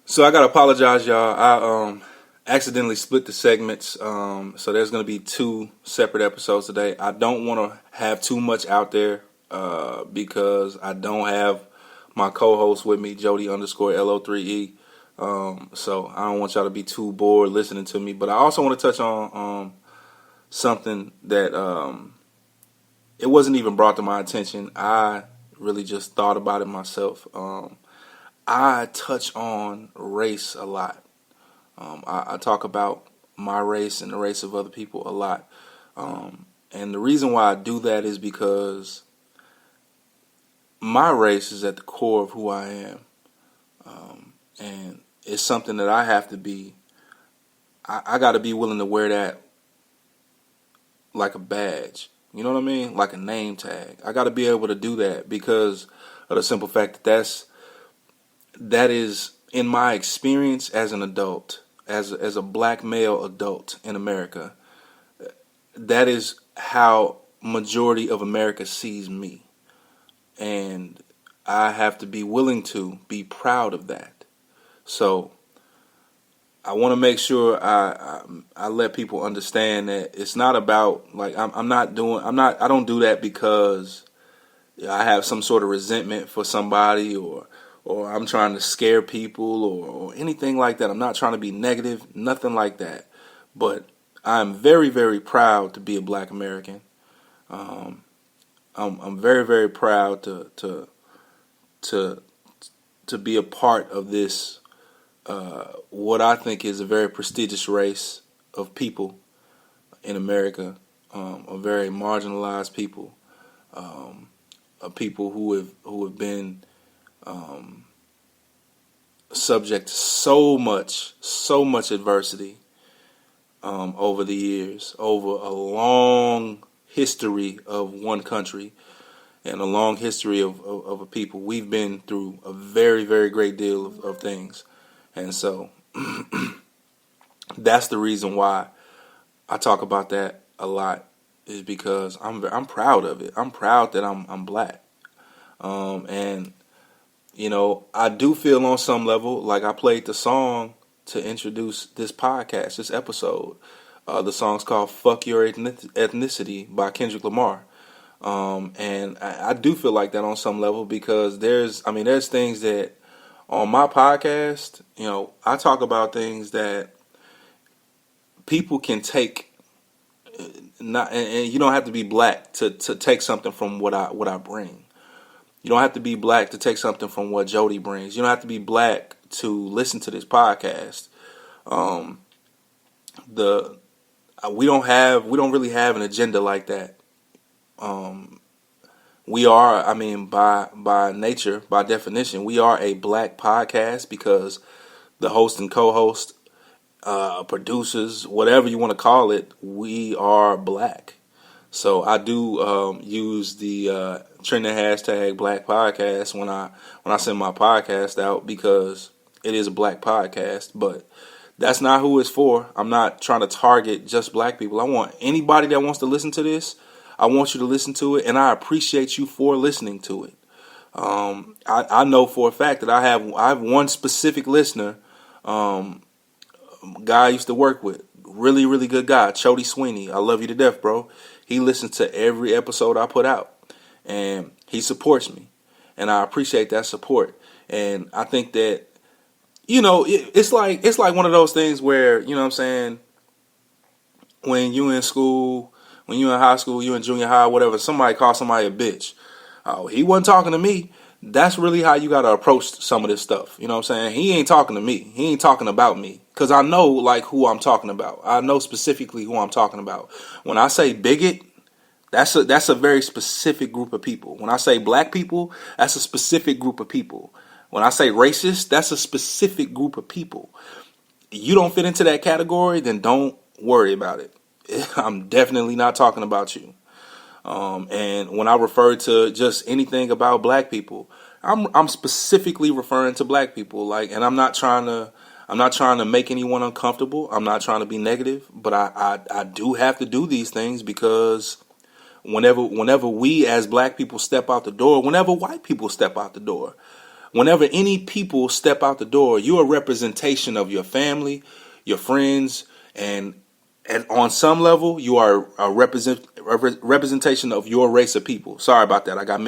So I gotta apologize, y'all. I accidentally split the segments. So there's gonna be two separate episodes today. I don't want to have too much out there because I don't have my co-host with me, Jody underscore LO3E. So I don't want y'all to be too bored listening to me. But I also want to touch on something that it wasn't even brought to my attention. I really just thought about it myself. I touch on race a lot. I talk about my race and the race of other people a lot. And the reason why I do that is because my race is at the core of who I am. And it's something that I have to be, I got to be willing to wear that like a badge. You know what I mean? Like a name tag. I got to be able to do that because of the simple fact that that is, in my experience as an adult, as a black male adult in America, that is how majority of America sees me. And I have to be willing to be proud of that. So I want to make sure I let people understand that it's not about, like, I don't do that because I have some sort of resentment for somebody or I'm trying to scare people or anything like that. I'm not trying to be negative, nothing like that. But I'm very, very proud to be a black American. I'm very, very proud to be a part of this, what I think is a very prestigious race of people in America, a very marginalized people, of people who have been subject to so much adversity over the years, over a long history of one country and a long history of a people. We've been through a very, very great deal of things. And so that's the reason why I talk about that a lot, is because I'm proud of it. I'm proud that I'm black. And you know, I do feel on some level like I played the song to introduce this podcast, this episode. The song's called "Fuck Your Ethnicity" by Kendrick Lamar. And I do feel like that on some level because there's things that on my podcast, you know, I talk about things that people can take. Not, and you don't have to be black to take something from what I bring. You don't have to be black to take something from what Jody brings. You don't have to be black to listen to this podcast. We don't really have an agenda like that. We are, by nature, by definition, we are a black podcast because the host and co-host, producers, whatever you want to call it, we are black. So I do use the trending hashtag Black Podcast when I send my podcast out because it is a black podcast. But that's not who it's for. I'm not trying to target just black people. I want anybody that wants to listen to this. I want you to listen to it, and I appreciate you for listening to it. I know for a fact that I have one specific listener, guy I used to work with, really, really good guy, Chody Sweeney. I love you to death, bro. He listens to every episode I put out, and he supports me, and I appreciate that support. And I think that, you know, it's like one of those things where, you know what I'm saying, when you in school, when you in high school, you in junior high, whatever, somebody calls somebody a bitch. Oh, he wasn't talking to me. That's really how you got to approach some of this stuff. You know what I'm saying? He ain't talking to me. He ain't talking about me. Because I know, like, who I'm talking about. I know specifically who I'm talking about. When I say bigot, that's a very specific group of people. When I say black people, that's a specific group of people. When I say racist, that's a specific group of people. You don't fit into that category, then don't worry about it. I'm definitely not talking about you. And when I refer to just anything about black people, I'm specifically referring to black people. Like, and I'm not trying to make anyone uncomfortable. I'm not trying to be negative, but I do have to do these things because whenever we as black people step out the door, whenever white people step out the door, whenever any people step out the door, you're a representation of your family, your friends, and on some level, you are a representation of your race of people. Sorry about that. I got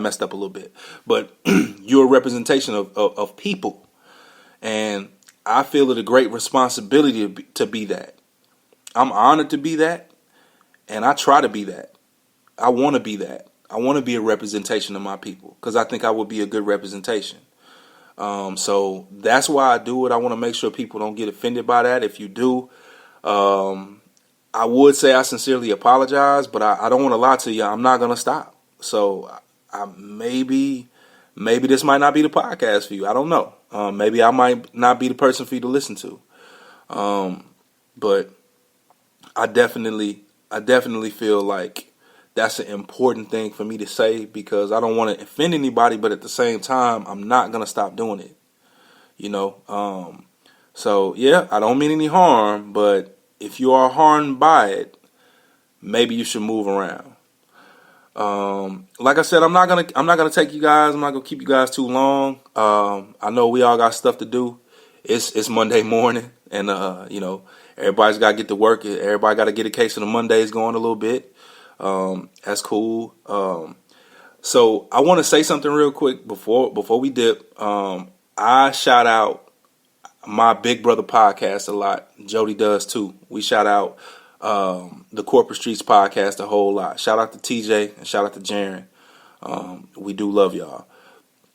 messed up a little bit. But you're a representation of people. And I feel it a great responsibility to be that. I'm honored to be that. And I try to be that. I want to be that. I want to be a representation of my people because I think I would be a good representation. So that's why I do it. I want to make sure people don't get offended by that. If you do, I would say I sincerely apologize, but I don't want to lie to you. I'm not going to stop. So maybe this might not be the podcast for you. I don't know. Maybe I might not be the person for you to listen to. But I definitely feel like that's an important thing for me to say because I don't want to offend anybody, but at the same time, I'm not going to stop doing it. So yeah, I don't mean any harm, but if you are harmed by it, maybe you should move around. Like I said, I'm not gonna take you guys. I'm not gonna keep you guys too long. I know we all got stuff to do. It's Monday morning, and everybody's got to get to work. Everybody got to get a case of the Mondays going a little bit. That's cool. So I want to say something real quick before we dip. I shout out my Big Brother podcast a lot. Jody does too. We shout out the Corporate Streets podcast a whole lot. Shout out to TJ and shout out to Jaren. We do love y'all.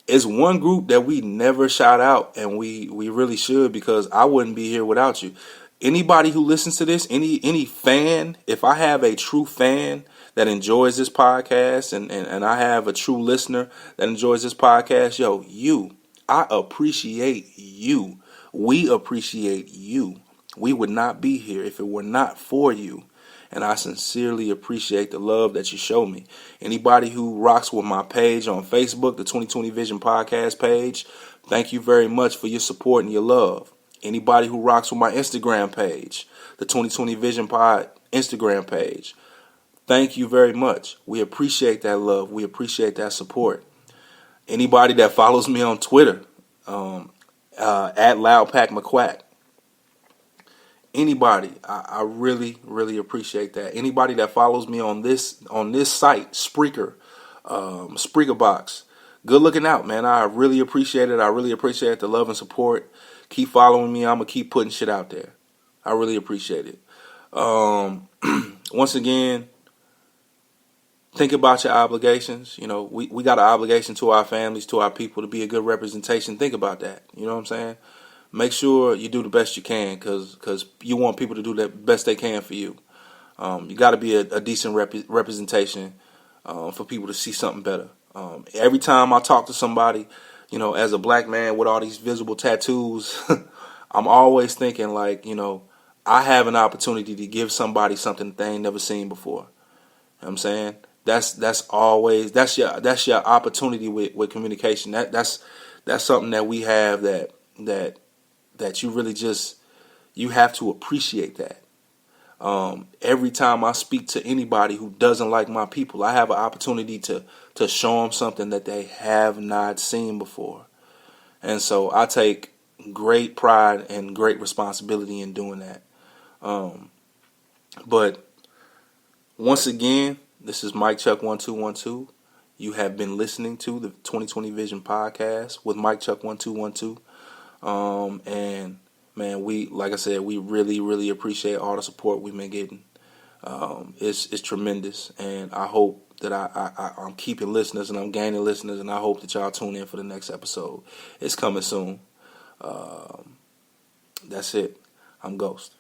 It's one group that we never shout out, and we really should because I wouldn't be here without you. Anybody who listens to this, any fan, if I have a true fan that enjoys this podcast and I have a true listener that enjoys this podcast, I appreciate you. We appreciate you. We would not be here if it were not for you. And I sincerely appreciate the love that you show me. Anybody who rocks with my page on Facebook, the 2020 Vision Podcast page, thank you very much for your support and your love. Anybody who rocks with my Instagram page, the 2020 Vision Pod Instagram page, thank you very much. We appreciate that love. We appreciate that support. Anybody that follows me on Twitter, at LoudPackMcQuack. Anybody, I really, really appreciate that. Anybody that follows me on this site, Spreaker Box, good looking out, man. I really appreciate it. I really appreciate the love and support. Keep following me. I'm gonna keep putting shit out there. I really appreciate it. Once again, think about your obligations. We got an obligation to our families, to our people, to be a good representation. Think about that. You know what I'm saying? Make sure you do the best you can because you want people to do the best they can for you. You got to be a decent representation for people to see something better. Every time I talk to somebody, as a black man with all these visible tattoos, I'm always thinking like, I have an opportunity to give somebody something that they ain't never seen before. You know what I'm saying? That's your opportunity with communication. That's something that we have that you really you have to appreciate that. Every time I speak to anybody who doesn't like my people, I have an opportunity to show them something that they have not seen before. And so I take great pride and great responsibility in doing that. But once again, this is MickChuck1212. You have been listening to the 2020 Vision Podcast with MickChuck1212. And man, like I said, we really, really appreciate all the support we've been getting. It's tremendous, and I hope that I'm keeping listeners and I'm gaining listeners, and I hope that y'all tune in for the next episode. It's coming soon. That's it. I'm Ghost.